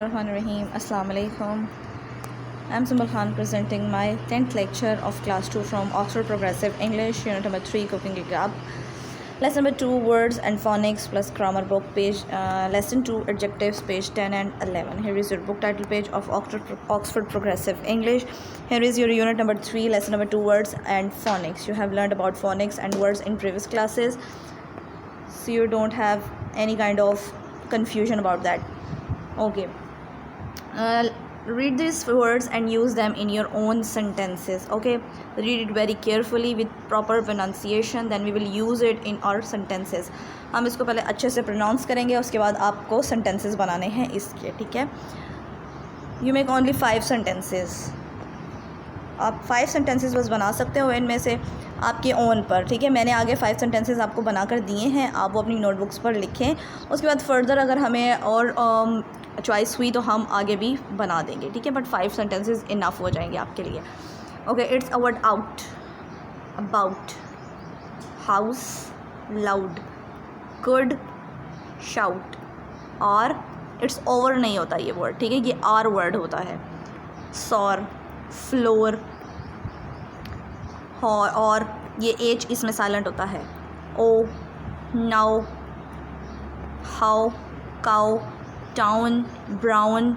Rahim. Assalamu alaikum. I'm Sumbul Khan presenting my 10th lecture of class 2 from Oxford Progressive English, unit number 3, Cooking a Gap. Lesson number 2, words and phonics plus grammar book, page lesson 2, adjectives, page 10 and 11. Here is your book title page of Oxford Progressive English. Here is your unit number 3, lesson number 2, words and phonics. You have learned about phonics and words in previous classes, so you don't have any kind of confusion about that. Okay. Read these words and use them in your own sentences. Okay, read it very carefully with proper pronunciation, then we will use it in our sentences. हम इसको पहले अच्छे से pronounce करेंगे, उसके बाद आपको sentences बनाने हैं इसके. ठीक है, यू मेक ओनली 5 सेंटेंसेस. आप 5 सेंटेंसेस बस बना सकते हो इनमें से आपके ओन पर. ठीक है, मैंने आगे 5 सेंटेंसेस आपको बनाकर दिए हैं, आप वो अपनी नोटबुक्स पर लिखें. उसके बाद फर्दर अगर हमें और चॉइस हुई तो हम आगे भी बना देंगे. ठीक है, बट 5 सेंटेंसेस इनफ हो जाएंगे आपके लिए. Okay, it's a word out, about, house, loud, could, shout. और इट्स ओवर नहीं होता ये वर्ड. ठीक है, ये आर वर्ड होता है. सॉर, फ्लोर, और ये एच इसमें साइलेंट होता है. O, now, how, cow, town, brown,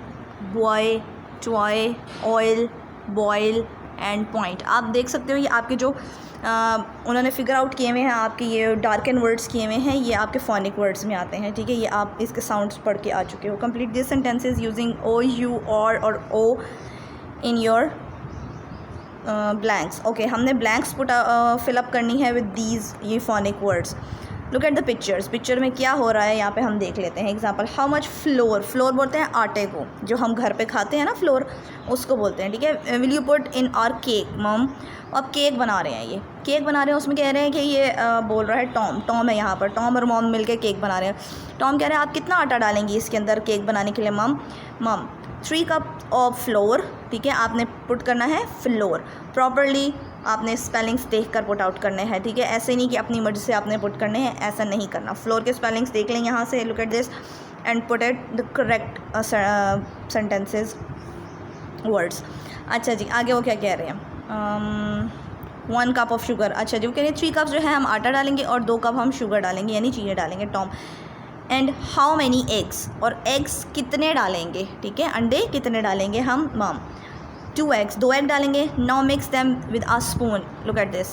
boy, toy, oil, boil and point. आप देख सकते हो ये आपके जो उन्होंने फिगर आउट किए हुए हैं, आपके ये डार्कन वर्ड्स किए हुए हैं, ये आपके फोनिक वर्ड्स में आते हैं. ठीक है, ये आप इसके साउंड्स पढ़ के आ चुके हो. Complete this sentences using O, U, और O in your blanks. Okay, हमने ब्लैंक्स फिलअप करनी है विद दीज ये phonic words. Look at the pictures. Picture में क्या हो रहा है यहाँ पे हम देख लेते हैं. Example, how much floor. Floor बोलते हैं आटे को, जो हम घर पे खाते हैं ना फ्लोर, उसको बोलते हैं. ठीक है, will you put in our cake mum. अब केक बना रहे हैं, ये केक बना रहे हैं. उसमें कह रहे हैं कि ये बोल रहा है टॉम. टॉम है यहाँ पर, टॉम और मॉम मिलके केक बना रहे हैं. टॉम कह रहे हैं आप कितना आटा डालेंगी इसके अंदर केक बनाने के लिए मम. मम 3 कप ऑफ फ्लोर. ठीक है, आपने पुट करना है फ्लोर. प्रॉपरली आपने स्पेलिंग्स देख कर पुट आउट करने हैं. ठीक है, ऐसे नहीं कि अपनी मर्जी से आपने पुट करने हैं, ऐसा नहीं करना. फ्लोर के स्पेलिंग्स देख लें यहाँ से. Look at this and put at the correct sentences words. अच्छा जी, आगे वो क्या कह रहे हैं. 1 कप ऑफ शुगर. अच्छा जी, वो कह रहे हैं 3 कप्स जो है हम आटा डालेंगे और 2 कप हम शुगर डालेंगे, यानी चीनी डालेंगे. Tom. And how many eggs. और एग्स कितने डालेंगे. ठीक है, अंडे कितने डालेंगे हम मम. 2 एग्स, 2 एग डालेंगे. Now mix them with a spoon. Look at this.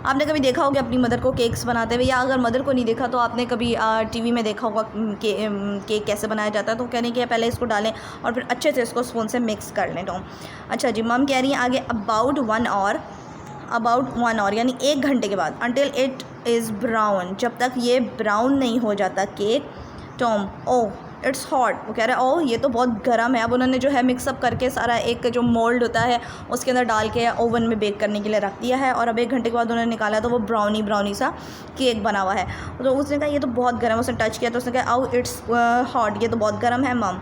आपने कभी देखा होगा अपनी मदर को केक्स बनाते हुए, या अगर मदर को नहीं देखा तो आपने कभी टीवी में देखा होगा केक कैसे बनाया जाता है. तो कहने के पहले इसको डालें और फिर अच्छे से इसको स्पून से मिक्स कर लें. टॉम. अच्छा जी, मम कह रही हैं आगे अबाउट 1 आवर. अबाउट 1 आवर यानी 1 घंटे के बाद. अंटिल इट इज़ ब्राउन, जब तक ये ब्राउन नहीं हो जाता cake. Tom. Oh it's hot. वो कह रहा है ओह ये तो बहुत गर्म है. अब उन्होंने जो है मिक्सअप करके सारा एक जो मोल्ड होता है उसके अंदर डाल के ओवन में बेक करने के लिए रख दिया है, और अब 1 घंटे के बाद उन्होंने निकाला तो वो ब्राउनी सा केक बना हुआ है. तो उसने कहा ये तो बहुत गर्म है. उसने टच किया तो उसने कहा ओह इट्स हॉट, ये तो बहुत गर्म है मम.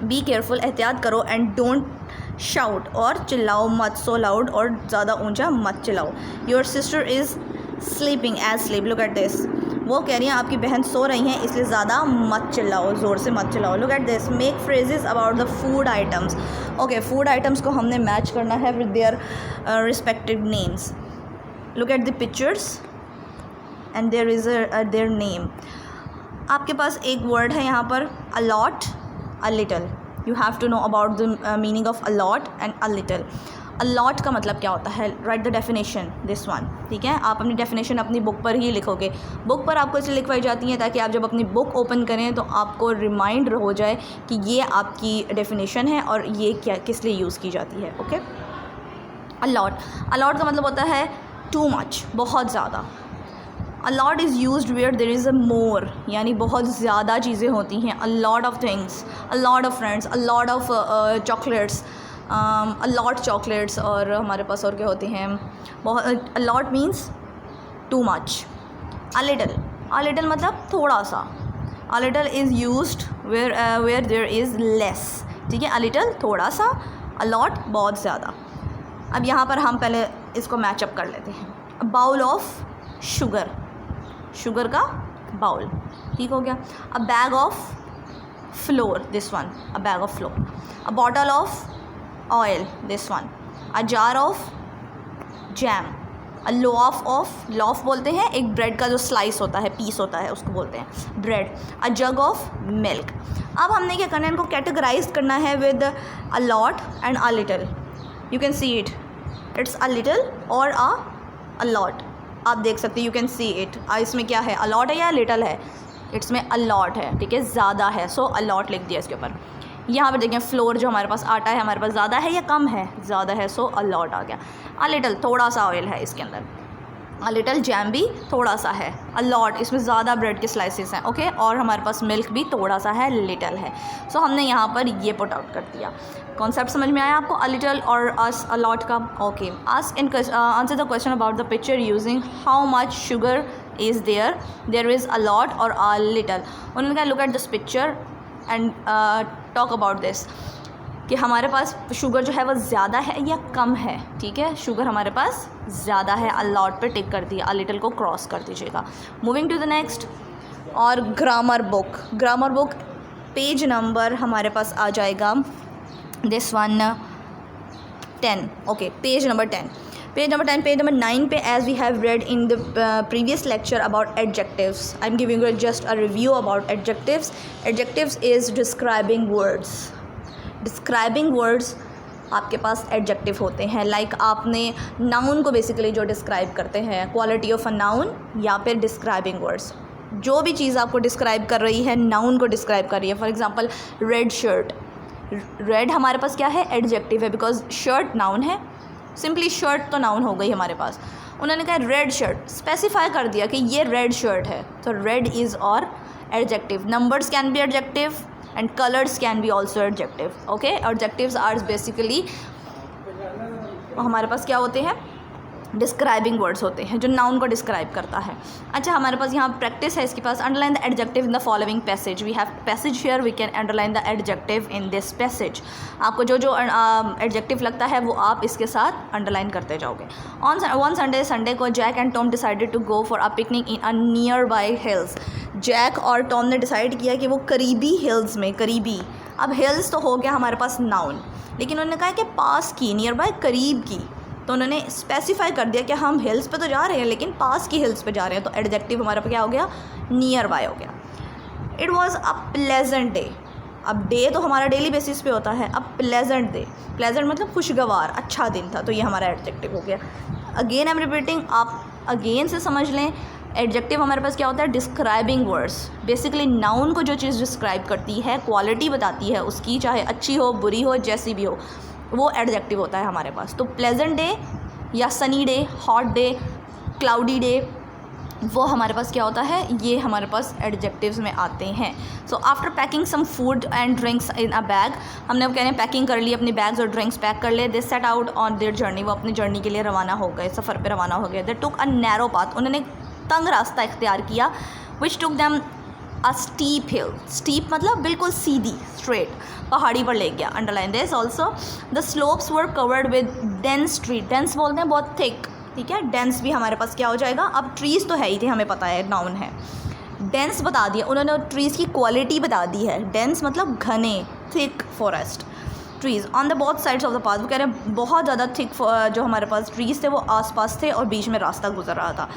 बी केयरफुल, एहतियात करो. एंड डोंट शाउट, और चिल्लाओ मत. सो लाउड, और ज़्यादा ऊंचा मत चिल्लाओ. Your sister is sleeping as sleep. Look at this. वो कह रही हैं आपकी बहन सो रही हैं इसलिए ज़्यादा मत चिल्लाओ, ज़ोर से मत चिल्लाओ. Look at this. Make phrases about the food items. Okay, food items को हमने मैच करना है with their respective names. Look at the pictures and there is their name. आपके पास एक वर्ड है यहाँ पर, a lot, a little. You have to know about the meaning of a lot and a little. A lot का मतलब क्या होता है. Write the definition this one. ठीक है, आप अपनी डेफिनेशन अपनी बुक पर ही लिखोगे. बुक पर आपको इसलिए लिखवाई जाती है ताकि आप जब अपनी बुक ओपन करें तो आपको रिमाइंड हो जाए कि ये आपकी डेफिनेशन है और ये क्या किस लिए यूज़ की जाती है. Okay, allot. अलॉट का मतलब होता है टू मच, बहुत ज़्यादा. A lot is used where there is a more, यानी बहुत ज़्यादा चीज़ें होती हैं. A lot of things, a lot of friends, a lot of chocolates, a lot chocolates. और हमारे पास और क्या होते हैं बहुत. A lot means too much. A little, a little मतलब थोड़ा सा. A little is used where there is less. ठीक है, a little थोड़ा सा, a lot बहुत ज़्यादा. अब यहाँ पर हम पहले इसको मैचअप कर लेते हैं. A bowl of sugar, sugar का बाउल. ठीक हो गया. अ bag of flour, this one, a bag of flour. A bottle of oil, this one. A jar of jam. A loaf बोलते हैं एक ब्रेड का जो स्लाइस होता है, पीस होता है, उसको बोलते हैं bread. A jug of milk. अब हमने क्या करना है, इनको कैटेगराइज करना है with a lot and a little. You can see it, it's a little और अ लॉट. आप देख सकते हैं, यू कैन सी इट. इसमें क्या है, अ लॉट है या लिटिल है? इट्स में अ लॉट है, ठीक है, ज़्यादा है, सो अ लॉट लिख दिया इसके ऊपर. यहाँ पर देखें फ्लोर जो हमारे पास आटा है, हमारे पास ज़्यादा है या कम है? ज़्यादा है, सो अ लॉट आ गया. अ लिटिल, थोड़ा सा ऑयल है इसके अंदर. अ लिटिल जैम भी थोड़ा सा है. अ लॉट, इसमें ज़्यादा ब्रेड के स्लाइसेस हैं, ओके. और हमारे पास मिल्क भी थोड़ा सा है, लिटिल है. सो हमने यहाँ पर ये पुट आउट कर दिया. कॉन्सेप्ट समझ में आया आपको अ लिटिल और अ लॉट का? Okay. Answer the question about the picture using how much sugar is there is a lot और अ लिटिल. उन्होंने कहा look at this picture and talk about this कि हमारे पास शुगर जो है वो ज़्यादा है या कम है. ठीक है, शुगर हमारे पास ज़्यादा है. अ लॉट पे टिक कर दिया, अ लिटिल को क्रॉस कर दीजिएगा. Moving to the next. और ग्रामर बुक पेज नंबर हमारे पास आ जाएगा this one 10. Okay, page number 10. Page number 9 पे as we have read in the previous lecture about adjectives. I am giving you just a review about adjectives. Adjectives is describing words. Describing words आपके पास adjective होते हैं. Like आपने noun को basically जो describe करते हैं, क्वालिटी ऑफ अ नाउन या फिर डिस्क्राइबिंग वर्ड्स. जो भी चीज़ आपको डिस्क्राइब कर रही है, नाउन को डिस्क्राइब कर रही है. For example red shirt. Red हमारे पास क्या है? एडजेक्टिव है, बिकॉज शर्ट नाउन है. सिंपली शर्ट तो नाउन हो गई हमारे पास. उन्होंने कहा रेड शर्ट, स्पेसिफाई कर दिया कि ये रेड शर्ट है, तो रेड इज़ और adjective. Numbers can be adjective and colors can be also adjective. okay, adjectives are basically हमारे पास क्या होते हैं? डिस्क्राइबिंग वर्ड्स होते हैं जो नाउन को डिस्क्राइब करता है. अच्छा, हमारे पास यहाँ प्रैक्टिस है इसके पास. Underline the adjective in the following passage. We have passage here, we can underline the adjective in this passage. आपको जो जो एडजेक्टिव लगता है वो आप इसके साथ अंडरलाइन करते जाओगे. वन संडे को Jack and Tom decided to go for a picnic in a nearby hills. Jack और टॉम ने डिसाइड किया कि वो करीबी हिल्स में, करीबी. अब हिल्स तो हो गया हमारे पास नाउन, लेकिन उन्होंने कहा कि पास की, नियर बाय, करीब की. तो उन्होंने स्पेसिफाई कर दिया कि हम हिल्स पे तो जा रहे हैं लेकिन पास की हिल्स पे जा रहे हैं. तो एडजेक्टिव हमारे पास क्या हो गया? नियर बाय हो गया. It was a pleasant day. अब डे तो हमारा डेली बेसिस पे होता है. अब प्लेजेंट डे, प्लेजेंट मतलब खुशगवार, अच्छा दिन था, तो ये हमारा एडजेक्टिव हो गया. अगेन आई एम रिपीटिंग, आप अगेन से समझ लें. एडजेक्टिव हमारे पास क्या होता है? Describing words. बेसिकली नाउन को जो चीज़ डिस्क्राइब करती है, क्वालिटी बताती है उसकी, चाहे अच्छी हो, बुरी हो, जैसी भी हो, वो एडजेक्टिव होता है हमारे पास. तो प्लेजेंट डे या sunny day, hot day, cloudy day, वो हमारे पास क्या होता है? ये हमारे पास एडजेक्टिव्स में आते हैं. So after packing some food and drinks in a bag, हमने अब कहने पैकिंग कर ली, अपनी बैग्स और ड्रिंक्स पैक कर ले. They set out on their journey. वो अपनी जर्नी के लिए रवाना हो गए, सफ़र पे रवाना हो गए. They took a narrow path. उन्होंने तंग रास्ता इख्तियार किया. Which took them a steep hill. Steep मतलब बिल्कुल सीधी, स्ट्रेट, पहाड़ी पर ले गया. Underline this also. The slopes were covered with dense tree. Dense बोलते हैं बहुत थिक. ठीक है, डेंस भी हमारे पास क्या हो जाएगा? अब ट्रीज़ तो है ही थे, हमें पता है नाउन है. डेंस बता दिया उन्होंने, ट्रीज़ की क्वालिटी बता दी है. डेंस मतलब घने, thick forest trees. On the both sides of the path, वो कह रहे हैं बहुत ज़्यादा थिक जो हमारे पास ट्रीज़ थे वो आसपास थे और बीच में रास्ता गुजर रहा था.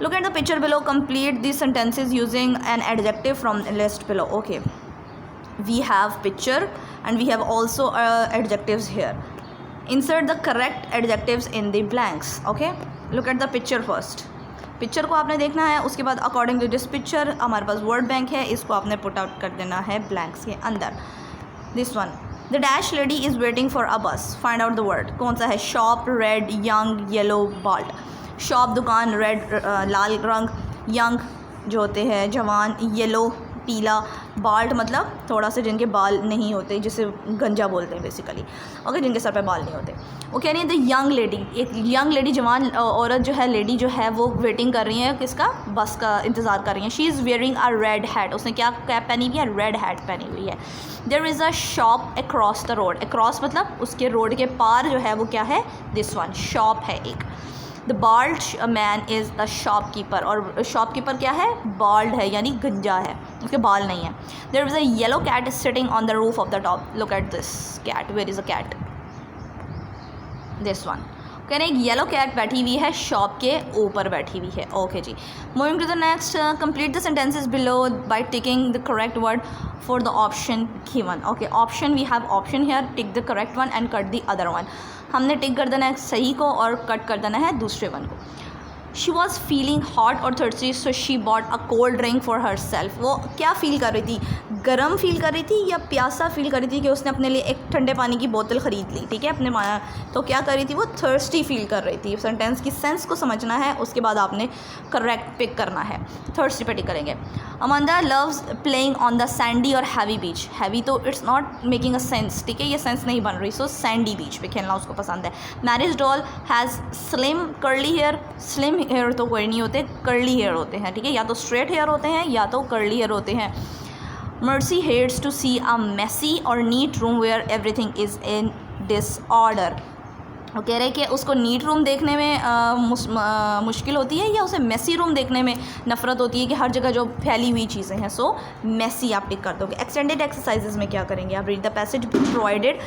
Look at the picture below. Complete these sentences using an adjective from the list below. Okay, we have picture and we have also adjectives here. Insert the correct adjectives in the blanks. Okay, look at the picture first. Picture को आपने देखना है, उसके बाद according to this picture हमारे पास word bank है, इसको आपने पुट आउट कर देना है ब्लैंक्स के अंदर. This one, the dash lady is waiting for a bus. Find out the word. कौन सा है? Shop, red, young, yellow, bald. Shop दुकान, रेड लाल रंग, यंग जो होते हैं जवान, येलो पीला, बाल्ट मतलब थोड़ा से जिनके बाल नहीं होते, जिसे गंजा बोलते हैं बेसिकली. ओके, जिनके सर पे बाल नहीं होते. वो कह रही है द यंग लेडी. एक यंग लेडी, जवान औरत जो है, लेडी जो है, वो वेटिंग कर रही है किसका? बस का इंतज़ार कर रही है. She is wearing a red hat. उसने क्या कैप पहनी हुई है? रेड हैट पहनी हुई है. There is a shop across the road. Across मतलब उसके रोड के पार जो है वो क्या है? दिस वन, शॉप है एक. The bald man is the shopkeeper, और शॉपकीपर क्या है, बाल्ड है यानी गंजा है, उसके बाल नहीं है. There is a yellow cat sitting on the roof of the top. Look at this cat. Where is a cat? This one. कह रहे हैं एक येलो कैट बैठी हुई है, शॉप के ऊपर बैठी हुई है. ओके जी. Moving to the next. Complete the sentences below by ticking the correct word for the option given. Okay, option we have option here. Tick the correct one and cut the other one. हमने tick कर देना है सही को और cut कर देना है दूसरे वन को. शी वॉज फीलिंग हॉट और thirsty so she bought a cold drink for her self. वो क्या फ़ील कर रही थी, गर्म फील कर रही थी या प्यासा फील कर रही थी कि उसने अपने लिए एक ठंडे पानी की बोतल ख़रीद ली. ठीक है, अपने तो क्या कर रही थी, वो थर्स्टी फील कर रही थी. सेंटेंस की सेंस को समझना है, उसके बाद आपने करेक्ट पिक करना है. थर्स्टी पे टिक करेंगे. Amanda loves playing on the Sandy और हैवी बीच. हैवी तो it's not making a sense. ठीक है, ये सेंस नहीं बन रही. सो सैंडी बीच पे खेलना उसको पसंद है. Mary's doll has slim curly hair. Slim hair तो कोई नहीं होते, कर्ली हेयर होते हैं. ठीक है, या तो स्ट्रेट हेयर होते हैं या तो कर्ली हेयर होते हैं. Mercy hates to see a messy और neat room where everything is in disorder. वो कह रहे हैं कि उसको नीट रूम देखने में मुश्किल होती है या उसे मेसी रूम देखने में नफ़रत होती है कि हर जगह जो फैली हुई चीज़ें हैं. सो मेसी आप टिक कर दोगे. एक्सटेंडेड एक्सरसाइजेज में क्या करेंगे आप? Read the passage provided.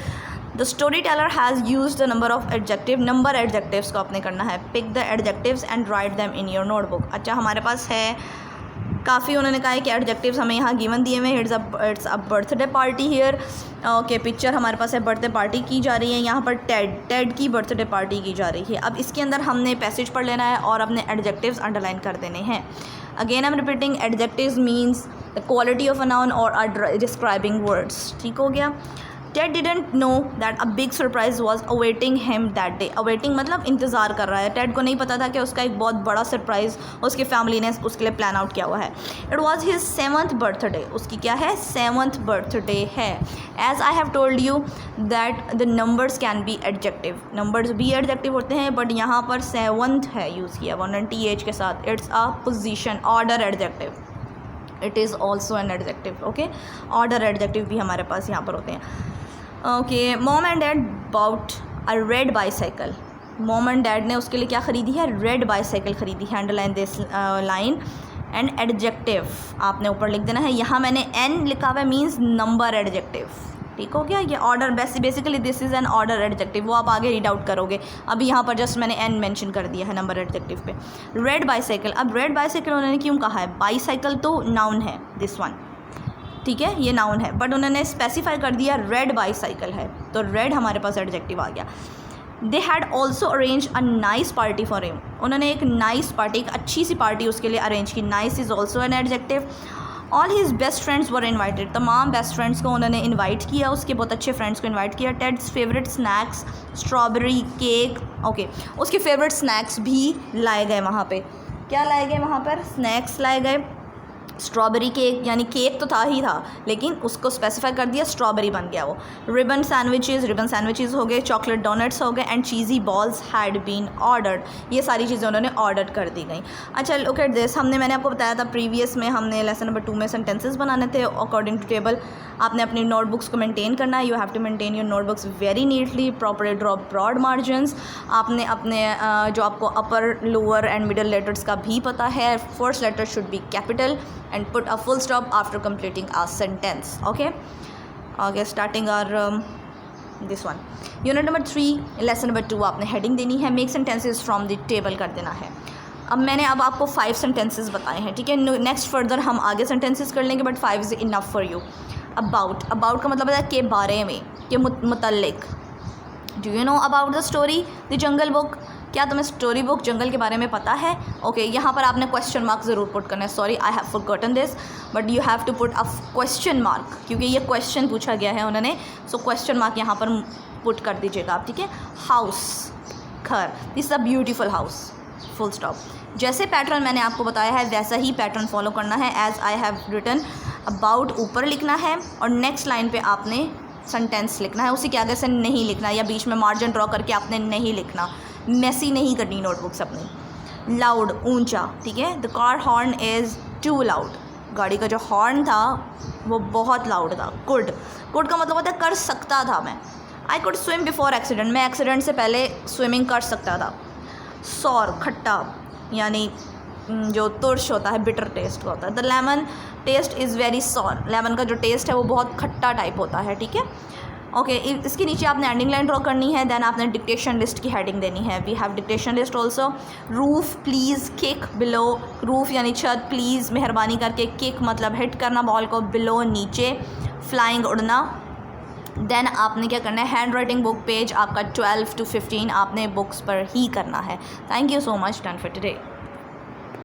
The story teller has use the number of adjective. Number adjectives को आपने करना है. Pick the adjectives and write them in your notebook. अच्छा, हमारे पास है काफ़ी, उन्होंने कहा है कि एडजेक्टिव्स हमें यहाँ गिवन दिए हुए. It's a birthday party here. Okay, picture हमारे पास है, बर्थडे पार्टी की जा रही है. यहाँ पर टेड की बर्थडे पार्टी की जा रही है. अब इसके अंदर हमने पैसेज पढ़ लेना है और अपने एडजेक्टिव्स अंडरलाइन कर देने हैं. Again I am repeating, adjectives means the quality of a noun और आर डिस्क्राइबिंग वर्ड्स. ठीक हो गया. Ted didn't know that a big surprise was awaiting him that day. Awaiting मतलब इंतज़ार कर रहा है. टेड को नहीं पता था कि उसका एक बहुत बड़ा सरप्राइज़ उसकी फैमिली ने उसके लिए प्लान आउट किया हुआ है. It was his 7th birthday. उसकी क्या है, 7th birthday है. As I have told you that the numbers can be adjective. Numbers भी adjective होते हैं, बट यहाँ पर 7th है यूज़ किया 1th के साथ. It's a position, order adjective. It is also an adjective. Okay, order adjective भी हमारे पास यहाँ पर होते हैं. Okay, mom and dad bought a red bicycle. Mom and dad ने उसके लिए क्या ख़रीदी है, रेड बाईसाइकिल ख़रीदी है. Underline this line. And adjective आपने ऊपर लिख देना है. यहाँ मैंने एन लिखा हुआ है, मीन्स नंबर एडजेक्टिव. ठीक हो गया. ये order basically this is an order adjective. वो आप आगे रीड आउट करोगे. अभी यहाँ पर जस्ट मैंने एन मेंशन कर दिया है नंबर एडजेक्टिव पे. Red bicycle. अब रेड बाईसाइकिल उन्होंने क्यों कहा है? बाईसाइकिल तो नाउन है, दिस वन. ठीक है, ये नाउन है, बट उन्होंने स्पेसिफाई कर दिया रेड बाईसाइकिल है, तो रेड हमारे पास एडजेक्टिव आ गया. They had also arrange a nice party for him. उन्होंने एक नाइस पार्टी, एक अच्छी सी पार्टी उसके लिए अरेंज की. Nice is also an adjective. All his best friends were invited. तमाम बेस्ट फ्रेंड्स को उन्होंने इन्वाइट किया, उसके बहुत अच्छे फ्रेंड्स को इन्वाइट किया. TEDs favourite snacks strawberry cake. Okay, उसके फेवरेट स्नैक्स भी लाए गए वहाँ पे. क्या लाए गए वहाँ पर? स्नैक्स लाए गए. स्ट्रॉबेरी केक यानी केक तो था ही था, लेकिन उसको स्पेसिफाई कर दिया, स्ट्रॉबेरी बन गया वो. रिबन सैंडविचेस हो गए. चॉकलेट डोनट्स हो गए. And cheesy balls had been ordered. ये सारी चीज़ें उन्होंने ऑर्डर कर दी गई. अच्छा, लुक एट दिस. मैंने आपको बताया था प्रीवियस में हमने लेसन नंबर 2 में सेंटेंसेस बनाने थे अकॉर्डिंग टू टेबल. आपने अपनी नोटबुक्स को मेंटेन करना है. You have to maintain your notebooks very neatly, properly draw broad margins. आपने अपने जो आपको upper lower and middle letters का भी पता है. First letter should be capital and put a full stop after completing a sentence. Okay, starting our this one, unit number 3 lesson number 2. आपने heading देनी है, make sentences from the table कर देना है. मैंने आपको 5 sentences बताए हैं. ठीक है, नेक्स्ट फर्दर हम आगे sentences कर लेंगे, but 5 is enough for you. about का मतलब है के बारे में, के मुतल्लिक. Do you know about the story The Jungle Book? क्या तुम्हें स्टोरी बुक जंगल के बारे में पता है? ओके, यहाँ पर आपने क्वेश्चन मार्क ज़रूर पुट करना है. Sorry, I have forgotten this, but you have to put a question mark, क्योंकि ये क्वेश्चन पूछा गया है उन्होंने. सो क्वेश्चन मार्क यहाँ पर पुट कर दीजिएगा आप. ठीक है, हाउस, घर. This is a beautiful house, full stop. जैसे पैटर्न मैंने आपको बताया है वैसा ही पैटर्न फॉलो करना है. As I have written. About ऊपर लिखना है और नेक्स्ट लाइन पे आपने सेंटेंस लिखना है. उसी के आगे से नहीं लिखना, या बीच में मार्जिन ड्रॉ करके आपने नहीं लिखना. मेसी नहीं करनी नोटबुक्स अपनी. लाउड, ऊंचा. ठीक है, the car horn is too loud. गाड़ी का जो हॉर्न था वो बहुत लाउड था. कुड का मतलब होता है कर सकता था मैं. I could swim before accident. मैं एक्सीडेंट से पहले स्विमिंग कर सकता था. सॉर खट्टा, यानी जो तुर्श होता है, बिटर टेस्ट का होता है। The lemon taste is very sour, lemon का जो टेस्ट है वो बहुत खट्टा टाइप होता है, ठीक है। ओके, इसके नीचे आपने एंडिंग लाइन ड्रॉ करनी है, देन आपने डिक्टेशन लिस्ट की हेडिंग देनी है। We have dictation list also. Roof please kick below, roof यानी छत, प्लीज़ मेहरबानी करके, किक मतलब हिट करना बॉल को, बिलो नीचे, फ्लाइंग उड़ना। देन आपने क्या करना है, हैंड राइटिंग बुक पेज आपका 12 to 15 आपने बुक्स पर ही करना है। Thank you so much, done for today.